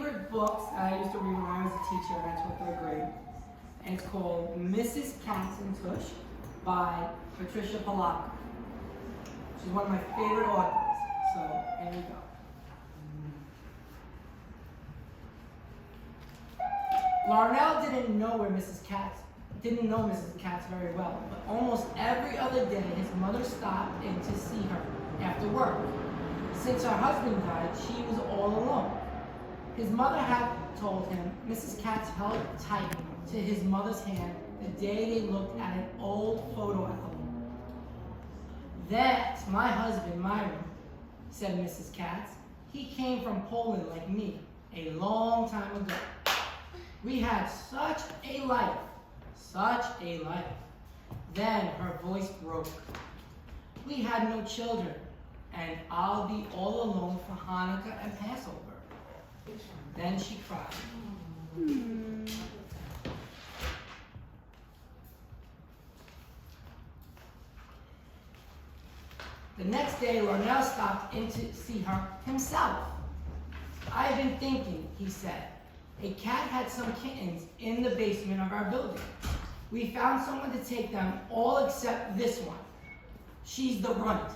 favorite books that I used to read when I was a teacher and I taught third grade. And it's called Mrs. Katz and Tush by Patricia Polacco. She's one of my favorite authors. So, here we go. Larnell didn't know Mrs. Katz very well, but almost every other day his mother stopped in to see her after work. Since her husband died, she was all alone. His mother had told him Mrs. Katz held tight to his mother's hand the day they looked at an old photo album. "That's my husband, Myron," said Mrs. Katz. "He came from Poland like me a long time ago. We had such a life, such a life." Then her voice broke. "We had no children, and I'll be all alone for Hanukkah and Passover." Then she cried. The next day, Larnell stopped in to see her himself. "I've been thinking," he said. "A cat had some kittens in the basement of our building. We found someone to take them, all except this one. She's the runt.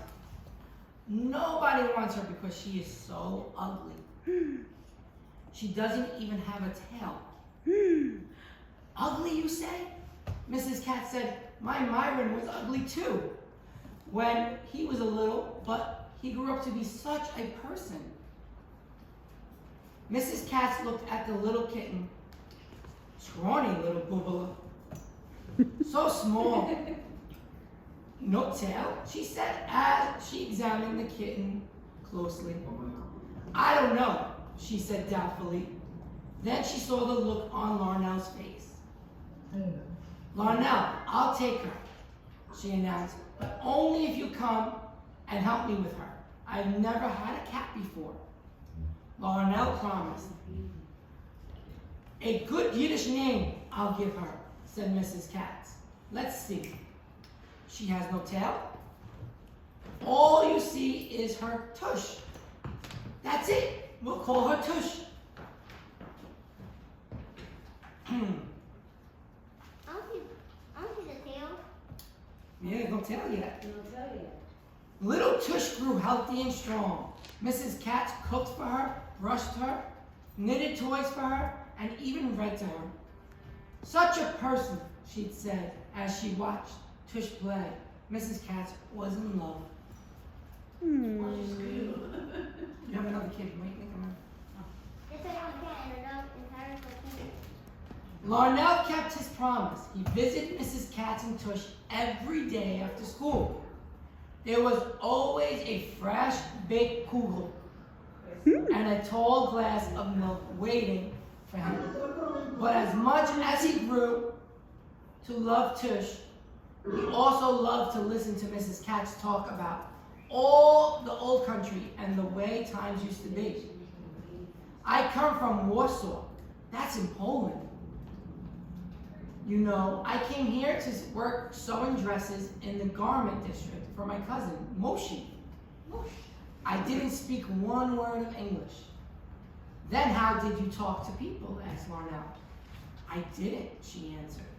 Nobody wants her because she is so ugly. She doesn't even have a tail." "Ugly, you say?" Mrs. Katz said. "My Myron was ugly too when he was a little, but he grew up to be such a person." Mrs. Katz looked at the little kitten. "Scrawny little boobala. So small. No tail," she said as she examined the kitten closely. "I don't know," she said doubtfully. Then she saw the look on Larnell's face. "Larnell, I'll take her," she announced, "but only if you come and help me with her. I've never had a cat before." Larnell promised. "A good Yiddish name I'll give her," said Mrs. Katz. "Let's see. She has no tail. All you see is her tush. That's it. We'll call her Tush." I'll see the tail. Yeah, no tail yet. Little Tush grew healthy and strong. Mrs. Katz cooked for her, brushed her, knitted toys for her, and even read to her. "Such a person," she'd said as she watched Tush play. Mrs. Katz was in love. You have another kid waiting. Come on. Yes, I have a cat and a dog and parrots for kids. Larnell kept his promise. He visited Mrs. Katz and Tush every day after school. There was always a fresh baked kugel and a tall glass of milk waiting for him. But as much as he grew to love Tush, he also loved to listen to Mrs. Katz talk about all the old country and the way times used to be. "I come from Warsaw. That's in Poland. You know, I came here to work sewing dresses in the garment district for my cousin, Mush. I didn't speak one word of English." "Then how did you talk to people?" asked Larnell. "I didn't," she answered.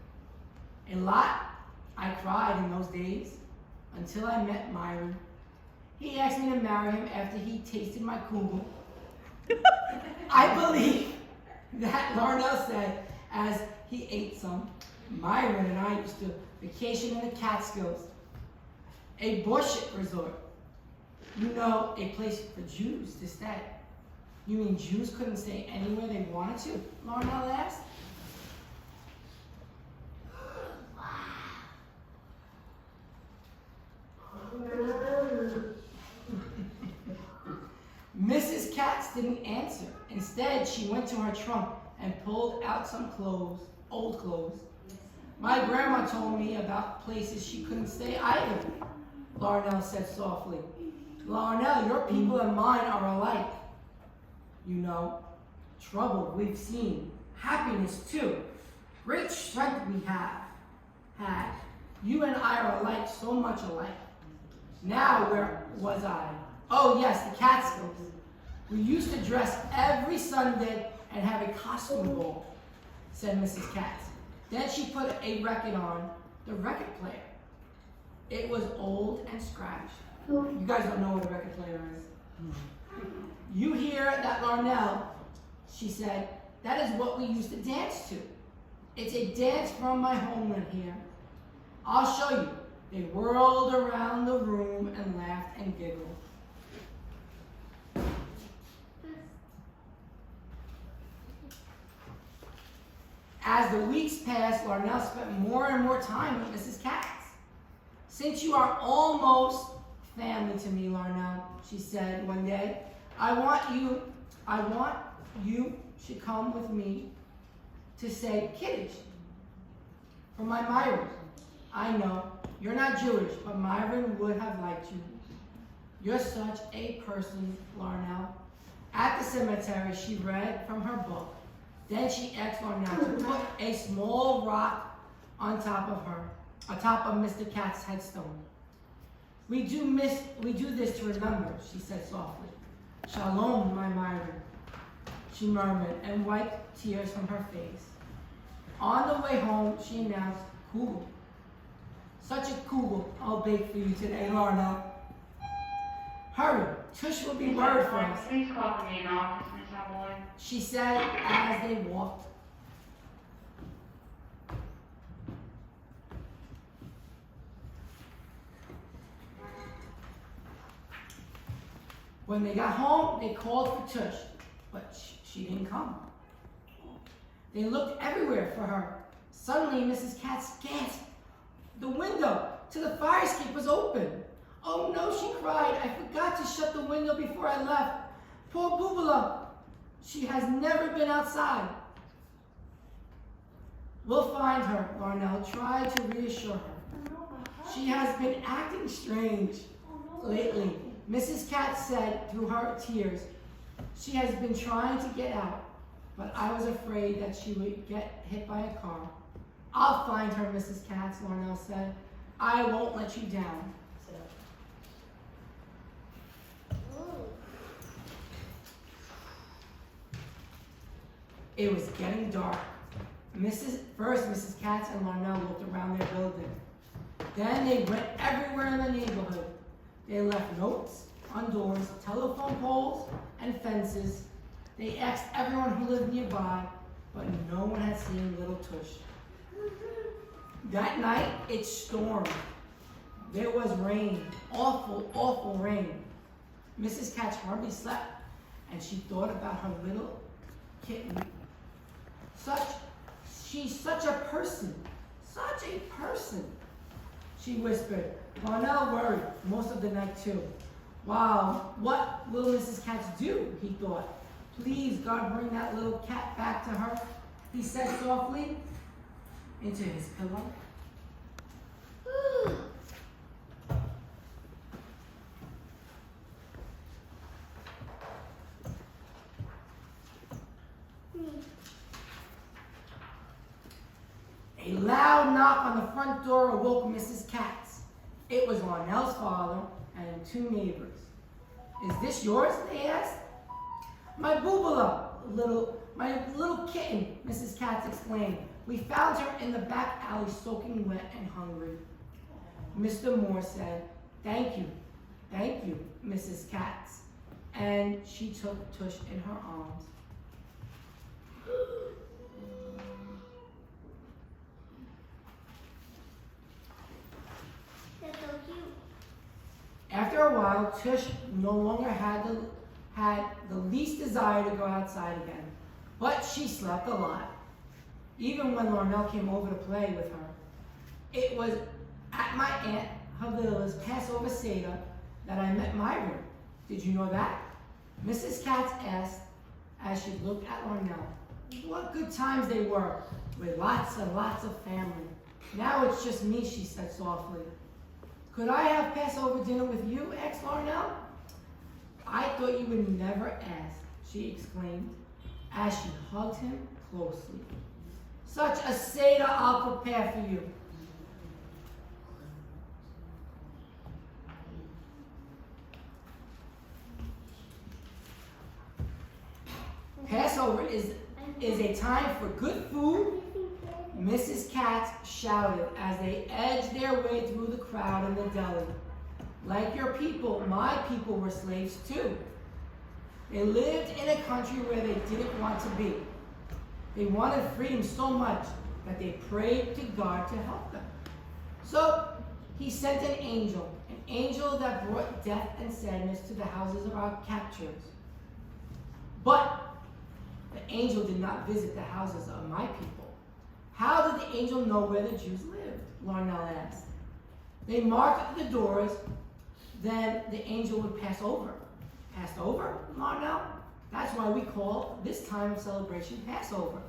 "A lot. I cried in those days until I met Myron. He asked me to marry him after he tasted my kugel." I believe that Larnell said as he ate some. "Myron and I used to vacation in the Catskills, a bush resort. You know, a place for Jews to stay." "You mean Jews couldn't stay anywhere they wanted to?" Larnell asked. Mrs. Katz didn't answer. Instead, she went to her trunk and pulled out some clothes, old clothes. "My grandma told me about places she couldn't stay either," Larnell said softly. "Larnell, your people and mine are alike. You know, trouble we've seen, happiness too, great strength we have had. You and I are alike, so much alike. Now, where was I? Oh yes, the Catskills. We used to dress every Sunday and have a costume ball, said Mrs. Katz. Then she put a record on the record player. It was old and scratched. You guys don't know what a record player is. You hear that, Larnell, she said. That is what we used to dance to. It's a dance from my homeland here. I'll show you. They whirled around the room and laughed and giggled. As the weeks passed, Larnell spent more and more time with Mrs. Katz. Since you are almost family to me, Larnell, she said one day, I want you should come with me to say Kiddush for my Myron. I know you're not Jewish, but Myron would have liked you. You're such a person, Larnell. At the cemetery, she read from her book. Then she asked Larnell to put a small rock on top of Mr. Katz's headstone. We do this to remember, she said softly. Shalom, my Myron, she murmured and wiped tears from her face. On the way home, she announced, Kugel. Such a kugel I'll bake for you today, Larnell. Hurry, Tush will be worried for us. Please call for me in office, Miss Howboy. She said as they walked. When they got home, they called for Tush, but she didn't come. They looked everywhere for her. Suddenly, Mrs. Katz gasped. The window to the fire escape was open. Oh no, she cried. I forgot to shut the window before I left. Poor Bubala. She has never been outside. We'll find her, Larnell tried to reassure her. She has been acting strange lately. Mrs. Katz said through her tears, she has been trying to get out, but I was afraid that she would get hit by a car. I'll find her, Mrs. Katz, Larnell said. I won't let you down. It was getting dark. First, Mrs. Katz and Larnell looked around their building. Then they went everywhere in the neighborhood. They left notes on doors, telephone poles, and fences. They asked everyone who lived nearby, but no one had seen little Tush. That night, it stormed. There was rain, awful, awful rain. Mrs. Katz hardly slept, and she thought about her little kitten. She's such a person, she whispered. Larnell worried most of the night too. Wow, what will Mrs. Katz do, he thought. Please, God, bring that little cat back to her, he said softly into his pillow. A loud knock on the front door awoke Mrs. Katz. It was Larnell's father and two neighbors. Is this yours? They asked. My Bubala, my little kitten, Mrs. Katz exclaimed. We found her in the back alley soaking wet and hungry. Mr. Moore said, thank you, Mrs. Katz. And she took Tush in her arms. That's so cute. After a while, Tush no longer had the least desire to go outside again, but she slept a lot. Even when Larnell came over to play with her. It was at my Aunt Havila's Passover Seder that I met Myron. Did you know that? Mrs. Katz asked as she looked at Larnell. What good times they were, with lots and lots of family. Now it's just me, she said softly. Could I have Passover dinner with you? Asked Larnell. I thought you would never ask, she exclaimed as she hugged him closely. Such a Seder I'll prepare for you. Passover is a time for good food, Mrs. Katz shouted as they edged their way through the crowd in the deli. Like your people, my people were slaves too. They lived in a country where they didn't want to be. They wanted freedom so much that they prayed to God to help them. So he sent an angel that brought death and sadness to the houses of our captors. But the angel did not visit the houses of my people. How did the angel know where the Jews lived? Larnell asked. They marked the doors, then the angel would pass over. Passed over, Larnell? That's why we call this time of celebration Passover.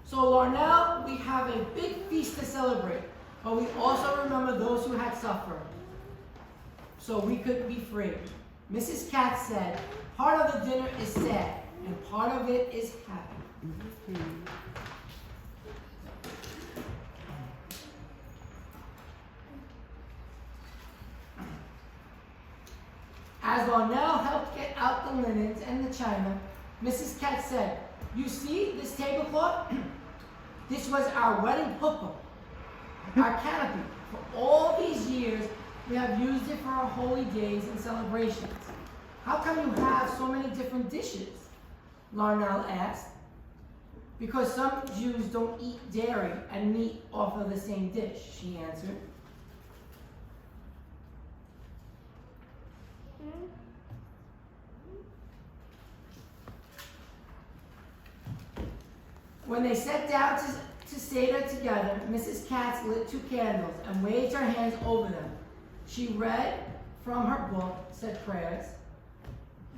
So Larnell, we have a big feast to celebrate, but we also remember those who had suffered, so we could be free. Mrs. Katz said, part of the dinner is sad, and part of it is happy. As Larnell helped get out the linens and the china, Mrs. Katz said, you see this tablecloth? This was our wedding huppah, our canopy. For all these years, we have used it for our holy days and celebrations. How come you have so many different dishes? Larnell asked. Because some Jews don't eat dairy and meat off of the same dish, she answered. When they sat down to Seder together, Mrs. Katz lit 2 candles and waved her hands over them. She read from her book, said prayers,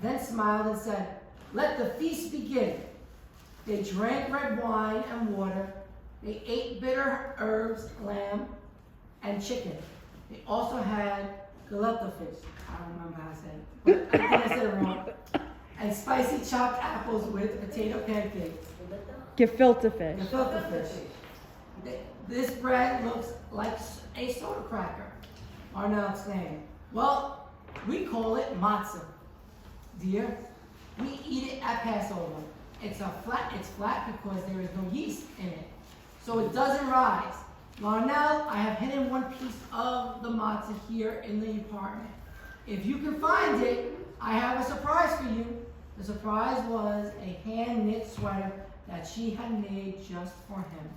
then smiled and said, let the feast begin. They drank red wine and water. They ate bitter herbs, lamb, and chicken. They also had gefilte fish. I don't remember how to say it, but I think I said it wrong. And spicy chopped apples with potato pancakes. Gefilte fish. Gefilte fish. This bread looks like a soda cracker. Arnell exclaimed. Well, we call it matzah, dear. We eat it at Passover. It's flat because there is no yeast in it, so it doesn't rise. Larnell, I have hidden one piece of the matzah here in the apartment. If you can find it, I have a surprise for you. The surprise was a hand-knit sweater that she had made just for him.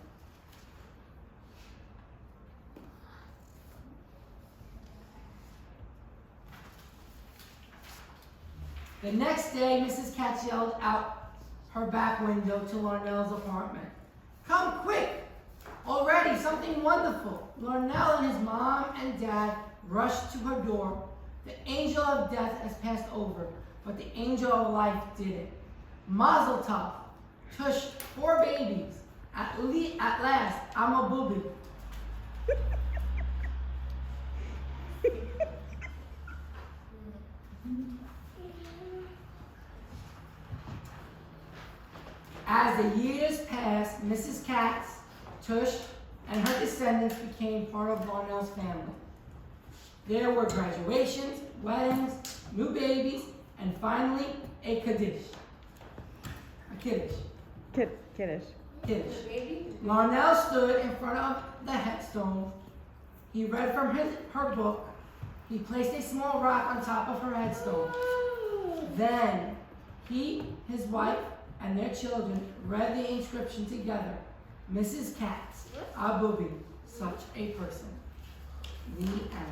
The next day, Mrs. Katz yelled out her back window to Larnell's apartment. Come quick! Already, something wonderful. Larnell and his mom and dad rushed to her door. The angel of death has passed over, but the angel of life didn't. Mazel tov. Tush, 4 babies. At last, I'm a booby. As the years passed, Mrs. Katz, Tush, and her descendants became part of Larnell's family. There were graduations, weddings, new babies, and finally, a kiddush. A kiddush. Kiddush. Kiddush. Larnell stood in front of the headstone. He read from her book. He placed a small rock on top of her headstone. Then he, his wife, and their children read the inscription together. Mrs. Katz, Abubi, such a person. The end.